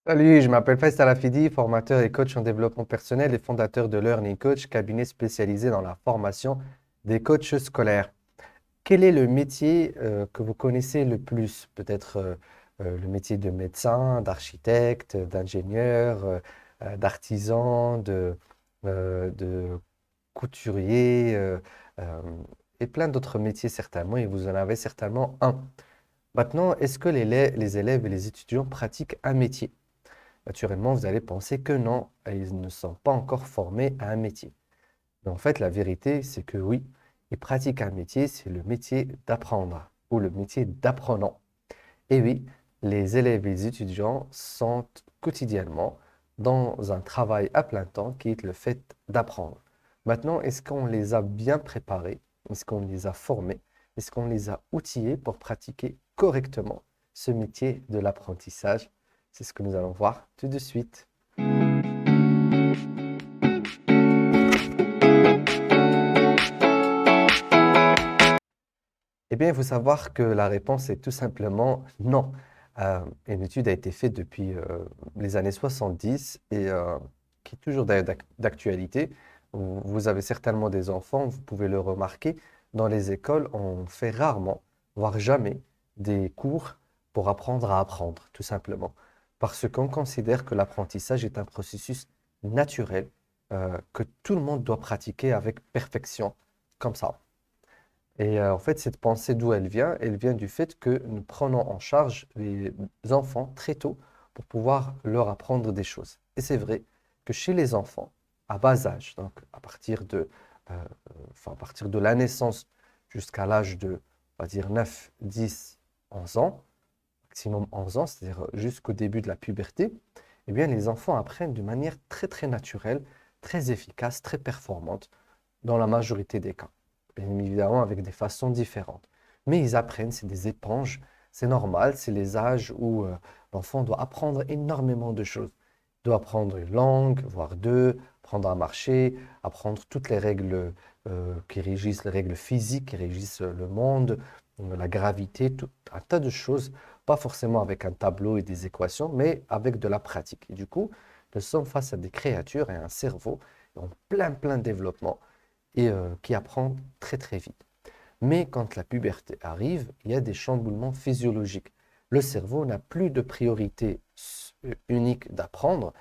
Salut, je m'appelle Faisal Afidi, formateur et coach en développement personnel et fondateur de Learning Coach, cabinet spécialisé dans la formation des coachs scolaires. Quel est le métier que vous connaissez le plus? Peut-être le métier de médecin, d'architecte, d'ingénieur, d'artisan, de couturier euh, et plein d'autres métiers certainement, et vous en avez certainement un. Maintenant, est-ce que les élèves et les étudiants pratiquent un métier? Naturellement, vous allez penser que non, ils ne sont pas encore formés à un métier. Mais en fait, la vérité, c'est que oui, ils pratiquent un métier, c'est le métier d'apprendre ou le métier d'apprenant. Et oui, les élèves et les étudiants sont quotidiennement dans un travail à plein temps qui est le fait d'apprendre. Maintenant, est-ce qu'on les a bien préparés? Est-ce qu'on les a formés? Est-ce qu'on les a outillés pour pratiquer correctement ce métier de l'apprentissage? C'est ce que nous allons voir tout de suite. Eh bien, il faut savoir que la réponse est tout simplement non. Une étude a été faite depuis les années 70 et qui est toujours d'ailleurs d'actualité. Vous avez certainement des enfants, vous pouvez le remarquer. Dans les écoles, on fait rarement, voire jamais, des cours pour apprendre à apprendre, tout simplement. Parce qu'on considère que l'apprentissage est un processus naturel que tout le monde doit pratiquer avec perfection, comme ça. Et en fait, cette pensée, d'où elle vient? Elle vient du fait que nous prenons en charge les enfants très tôt pour pouvoir leur apprendre des choses. Et c'est vrai que chez les enfants, à bas âge, donc euh, à partir de la naissance jusqu'à l'âge de, on va dire, 9, 10, 11 ans, maximum 11 ans, c'est-à-dire jusqu'au début de la puberté, eh bien, les enfants apprennent de manière très, très naturelle, très efficace, très performante dans la majorité des cas. Bien évidemment, avec des façons différentes. Mais ils apprennent, c'est des éponges, c'est normal, c'est les âges où l'enfant doit apprendre énormément de choses. Il doit apprendre une langue, voire deux, apprendre à marcher, apprendre toutes les règles qui régissent les règles physiques, qui régissent le monde, la gravité, tout un tas de choses, pas forcément avec un tableau et des équations, mais avec de la pratique. Et du coup, nous sommes face à des créatures et un cerveau en plein développement et qui apprend très très vite. Mais quand la puberté arrive, il y a des chamboulements physiologiques. Le cerveau n'a plus de priorité unique d'apprendre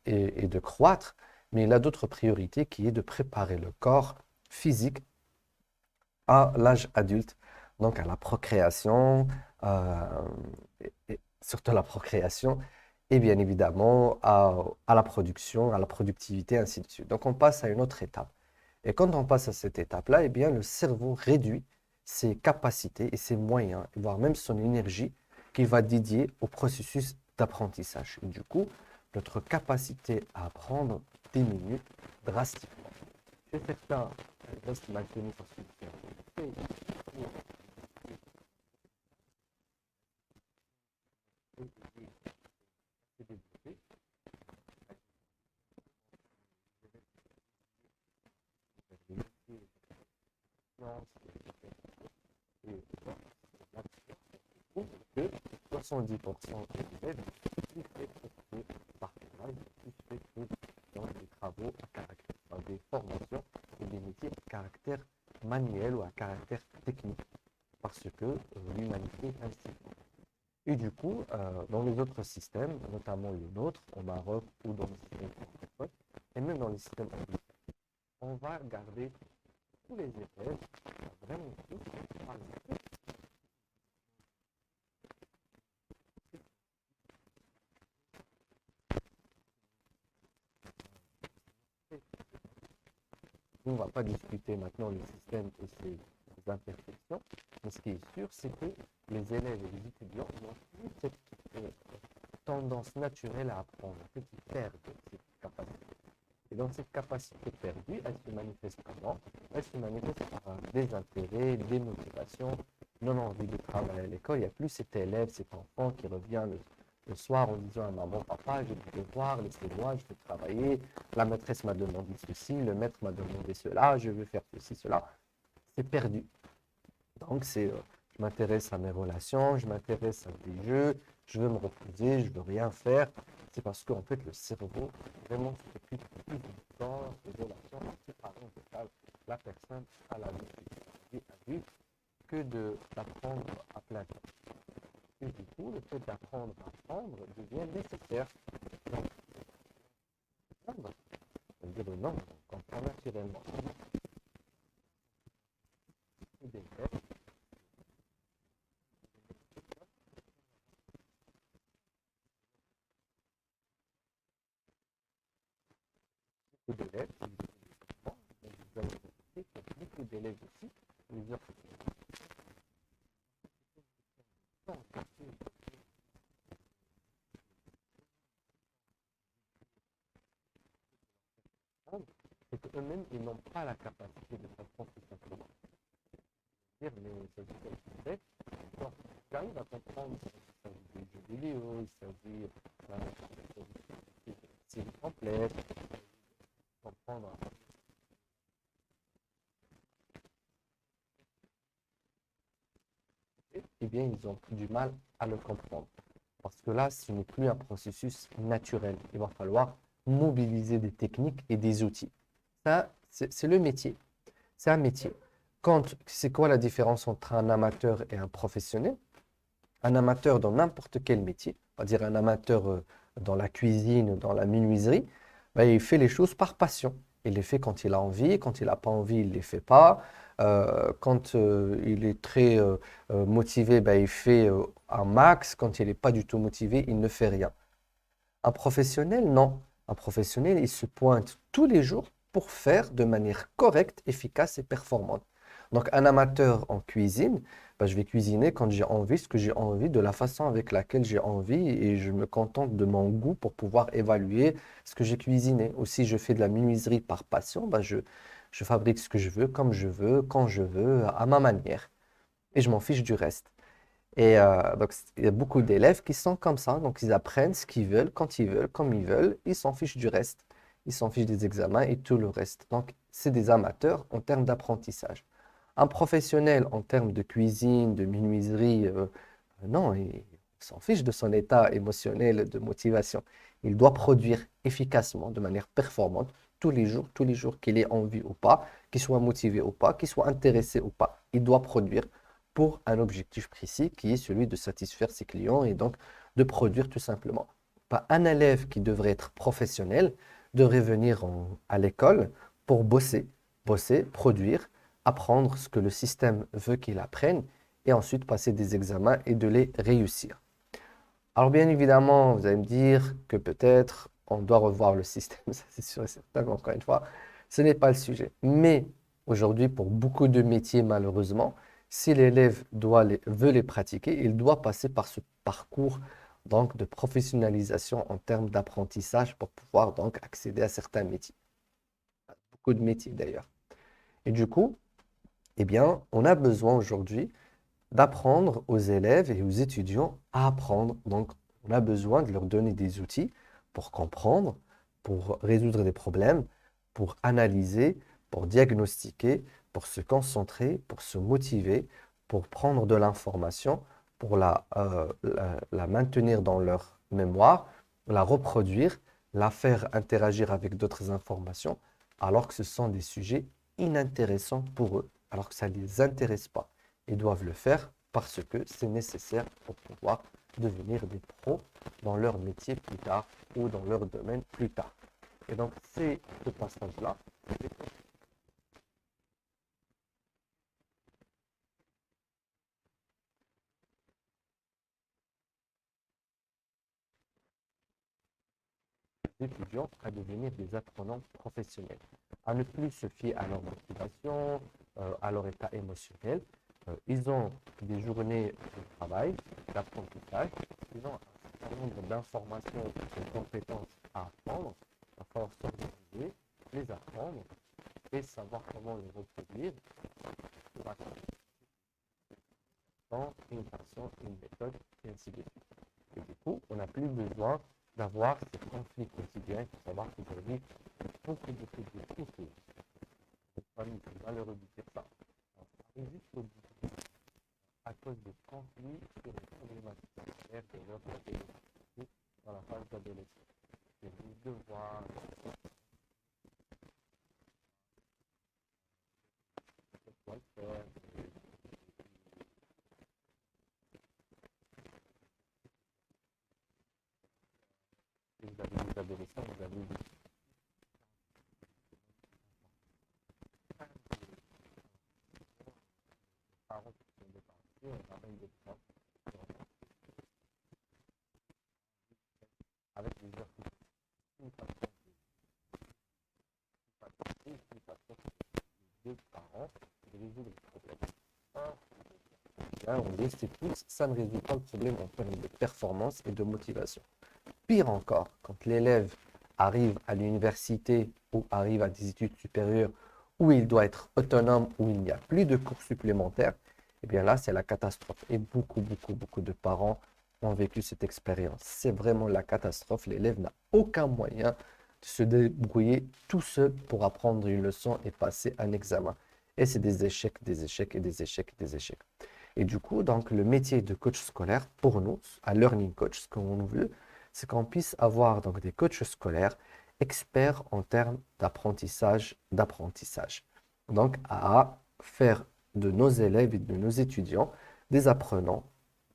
et de croître, mais il a d'autres priorités qui est de préparer le corps physique à l'âge adulte, donc à la procréation, et surtout la procréation, et bien évidemment à la production, à la productivité, ainsi de suite. Donc on passe à une autre étape. Et quand on passe à cette étape-là, eh bien, le cerveau réduit ses capacités et ses moyens, voire même son énergie qu'il va dédier au processus d'apprentissage. Et du coup, notre capacité à apprendre diminue drastiquement. Chez certains, elle reste maintenue parce que le cerveau est développé. Et que 70% des élèves qui fait que par travail, qui fait que dans des travaux à caractère, dans des formations et des métiers à caractère manuel ou à caractère technique, parce que l'humanité est ainsi. Et du coup, dans les autres systèmes, notamment le nôtre, au Maroc ou dans les systèmes francophones, et même dans les systèmes anglophones, on va garder tous les élèves, vraiment tous, par exemple, on ne va pas discuter maintenant le système et ses imperfections, mais ce qui est sûr, c'est que les élèves et les étudiants n'ont plus cette tendance naturelle à apprendre. En fait, ils perdent cette capacité. Et donc, cette capacité perdue, elle se manifeste comment? Elle se manifeste par un désintérêt, des motivations, non envie de travailler à l'école. Il n'y a plus cet élève, cet enfant qui revient le soir en disant à maman, papa, j'ai du devoir, laissez-moi, je veux travailler. La maîtresse m'a demandé ceci, le maître m'a demandé cela, je veux faire ceci, cela. C'est perdu. Donc, je m'intéresse à mes relations, je m'intéresse à des jeux, je veux me reposer, je veux rien faire. c'est parce qu'en fait, le cerveau vraiment s'occupe plus dans les relations parentales. La personne a la vie adulte que d'apprendre à plein temps. Et du coup, le fait d'apprendre à apprendre devient nécessaire. Donc, apprendre, c'est-à-dire non, on comprend naturellement. Des beaucoup d'élèves, vous avez beaucoup d'élèves aussi, plusieurs c'est qu'eux-mêmes, ils n'ont pas la capacité de comprendre tout simplement. Mais c'est ce qu'ils fait. Donc, j'arrive à comprendre qu'il s'agit de jeux vidéo, il s'agit de séries complètes, comprendre. Eh bien, ils ont du mal à le comprendre. Parce que là, ce n'est plus un processus naturel. Il va falloir mobiliser des techniques et des outils. Ça, c'est le métier. C'est un métier. C'est quoi la différence entre un amateur et un professionnel? Un amateur dans n'importe quel métier, on va dire un amateur dans la cuisine, dans la menuiserie, ben, il fait les choses par passion. Il les fait quand il a envie, quand il n'a pas envie, il ne les fait pas. Quand il est très motivé, ben, il fait un max. Quand il n'est pas du tout motivé, il ne fait rien. Un professionnel, non. Un professionnel, il se pointe tous les jours pour faire de manière correcte, efficace et performante. Donc, un amateur en cuisine, bah, je vais cuisiner quand j'ai envie, ce que j'ai envie, de la façon avec laquelle j'ai envie, et je me contente de mon goût pour pouvoir évaluer ce que j'ai cuisiné. Ou si je fais de la menuiserie par passion, bah, je fabrique ce que je veux, comme je veux, quand je veux, à ma manière. Et je m'en fiche du reste. Et donc, il y a beaucoup d'élèves qui sont comme ça. Donc, ils apprennent ce qu'ils veulent, quand ils veulent, comme ils veulent. Ils s'en fichent du reste. Ils s'en fichent des examens et tout le reste. Donc, c'est des amateurs en termes d'apprentissage. Un professionnel en termes de cuisine, de menuiserie, non, il s'en fiche de son état émotionnel, de motivation. Il doit produire efficacement, de manière performante, tous les jours, qu'il ait envie ou pas, qu'il soit motivé ou pas, qu'il soit intéressé ou pas. Il doit produire pour un objectif précis qui est celui de satisfaire ses clients et donc de produire tout simplement. Pas un élève qui devrait être professionnel devrait venir à l'école pour bosser, produire, apprendre ce que le système veut qu'il apprenne et ensuite passer des examens et de les réussir. Alors bien évidemment, vous allez me dire que peut-être on doit revoir le système, ça c'est sûr et certain, mais encore une fois, ce n'est pas le sujet. Mais aujourd'hui, pour beaucoup de métiers, malheureusement, si l'élève veut les pratiquer, il doit passer par ce parcours donc, de professionnalisation en termes d'apprentissage pour pouvoir donc accéder à certains métiers. Beaucoup de métiers d'ailleurs. Et du coup, eh bien, on a besoin aujourd'hui d'apprendre aux élèves et aux étudiants à apprendre. Donc, on a besoin de leur donner des outils pour comprendre, pour résoudre des problèmes, pour analyser, pour diagnostiquer, pour se concentrer, pour se motiver, pour prendre de l'information, pour la maintenir dans leur mémoire, la reproduire, la faire interagir avec d'autres informations, alors que ce sont des sujets inintéressants pour eux, alors que ça ne les intéresse pas. Ils doivent le faire parce que c'est nécessaire pour pouvoir devenir des pros dans leur métier plus tard ou dans leur domaine plus tard. Et donc, c'est ce passage-là. Les étudiants à devenir des apprenants professionnels, à ne plus se fier à leur motivation, à leur état émotionnel. Ils ont des journées de travail, d'apprentissage, ils ont un certain nombre d'informations, de compétences à apprendre, il va falloir s'organiser, les apprendre et savoir comment les reproduire pour atteindre une façon, une méthode, et ainsi de suite. Et du coup, on n'a plus besoin d'avoir ces conflits quotidiens. Il faut savoir qu'aujourd'hui, beaucoup de conflits. C'est pas malheureux de dire ça. On arrive jusqu'au bout à cause de conflits sur les problématiques de l'ordre dans la phase d'adolescence. Les devoirs, quoi faire, et vous avez des adolescents, vous avez des parents qui sont dépensés, on ramène des profs avec des heures une façon de une façon de parents de résoudre le problème. Là, on dit c'est tous, ça ne résout pas le problème en termes de performance et de motivation. Pire encore, quand l'élève arrive à l'université ou arrive à des études supérieures où il doit être autonome, où il n'y a plus de cours supplémentaires, eh bien là, c'est la catastrophe. Et beaucoup de parents ont vécu cette expérience. C'est vraiment la catastrophe. L'élève n'a aucun moyen de se débrouiller tout seul pour apprendre une leçon et passer un examen. Et c'est des échecs, des échecs et des échecs et des échecs. Et du coup, donc, le métier de coach scolaire, pour nous, à Learning Coach, ce qu'on veut, c'est qu'on puisse avoir donc des coachs scolaires experts en termes d'apprentissage. Donc, à faire de nos élèves et de nos étudiants des apprenants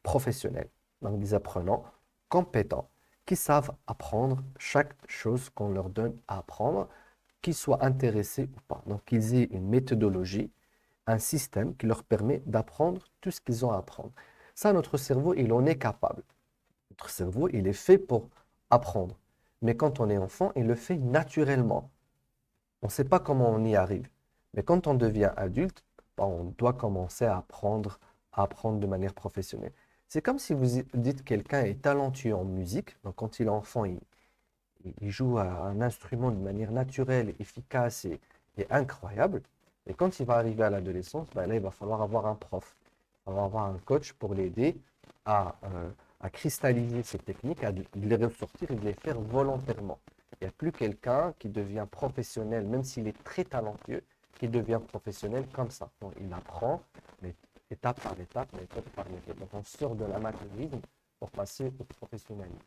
professionnels, donc des apprenants compétents qui savent apprendre chaque chose qu'on leur donne à apprendre, qu'ils soient intéressés ou pas. Donc, qu'ils aient une méthodologie, un système qui leur permet d'apprendre tout ce qu'ils ont à apprendre. Ça, notre cerveau, il en est capable. Notre cerveau, il est fait pour apprendre. Mais quand on est enfant, il le fait naturellement. On ne sait pas comment on y arrive. Mais quand on devient adulte, bah, on doit commencer à apprendre de manière professionnelle. C'est comme si vous dites que quelqu'un est talentueux en musique. Donc, quand il est enfant, il joue à un instrument de manière naturelle, efficace et incroyable. Et quand il va arriver à l'adolescence, ben là, il va falloir avoir un prof. Il va avoir un coach pour l'aider à, euh, à cristalliser ses techniques, à les ressortir et de les faire volontairement. Il n'y a plus quelqu'un qui devient professionnel, même s'il est très talentueux, qui devient professionnel comme ça. Donc, il apprend, mais étape par étape, méthode par méthode. Donc, on sort de l'amateurisme pour passer au professionnalisme.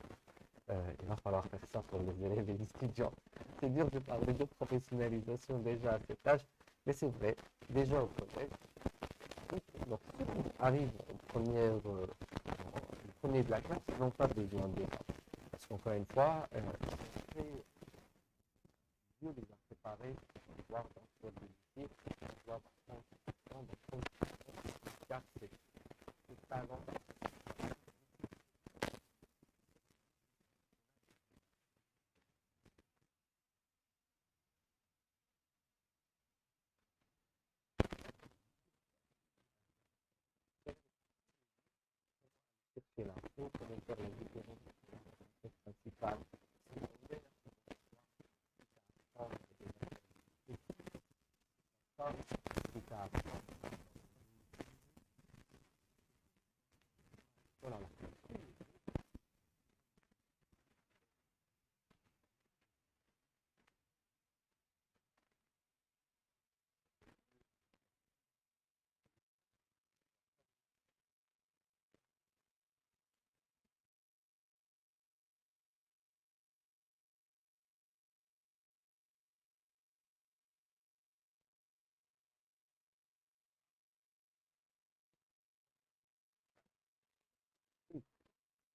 Il va falloir faire ça pour les élèves et les étudiants. C'est dur de parler de professionnalisation déjà à cet âge, mais c'est vrai, déjà au collège. Donc, ceux qui arrivent au premier de la classe, ils n'ont pas besoin de ça. Parce qu'encore une fois, Dieu les a préparés pour pouvoir dans ce métier, pour pouvoir prendre le temps de prendre car c'est talent. C'est l'info, comment faire la différence principale. Voilà.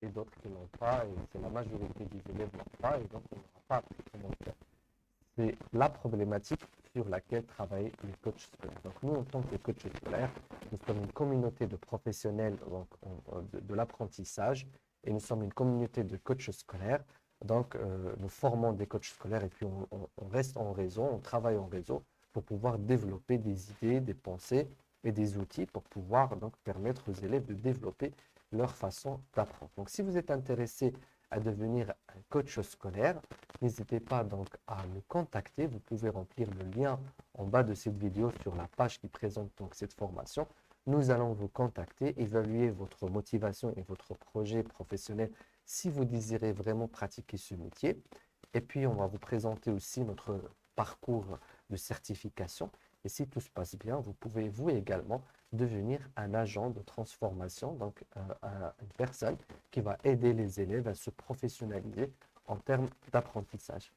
Et d'autres qui n'ont pas, et c'est la majorité des élèves n'ont pas, et donc on n'aura pas appris comment faire. C'est la problématique sur laquelle travaillent les coachs scolaires. Donc nous, en tant que coachs scolaires, nous sommes une communauté de professionnels donc, de l'apprentissage et nous sommes une communauté de coachs scolaires. Donc nous formons des coachs scolaires et puis on reste en réseau, on travaille en réseau pour pouvoir développer des idées, des pensées et des outils pour pouvoir donc permettre aux élèves de développer leur façon d'apprendre. Donc si vous êtes intéressé à devenir un coach scolaire, n'hésitez pas donc à me contacter. Vous pouvez remplir le lien en bas de cette vidéo sur la page qui présente donc cette formation. Nous allons vous contacter, évaluer votre motivation et votre projet professionnel si vous désirez vraiment pratiquer ce métier. Et puis, on va vous présenter aussi notre parcours de certification Et si tout se passe bien, vous pouvez vous également devenir un agent de transformation, donc une personne qui va aider les élèves à se professionnaliser en termes d'apprentissage.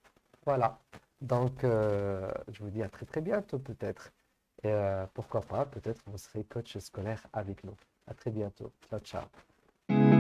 Voilà. Donc, je vous dis à très très bientôt peut-être. Et pourquoi pas, peut-être vous serez coach scolaire avec nous. À très bientôt. Ciao, ciao.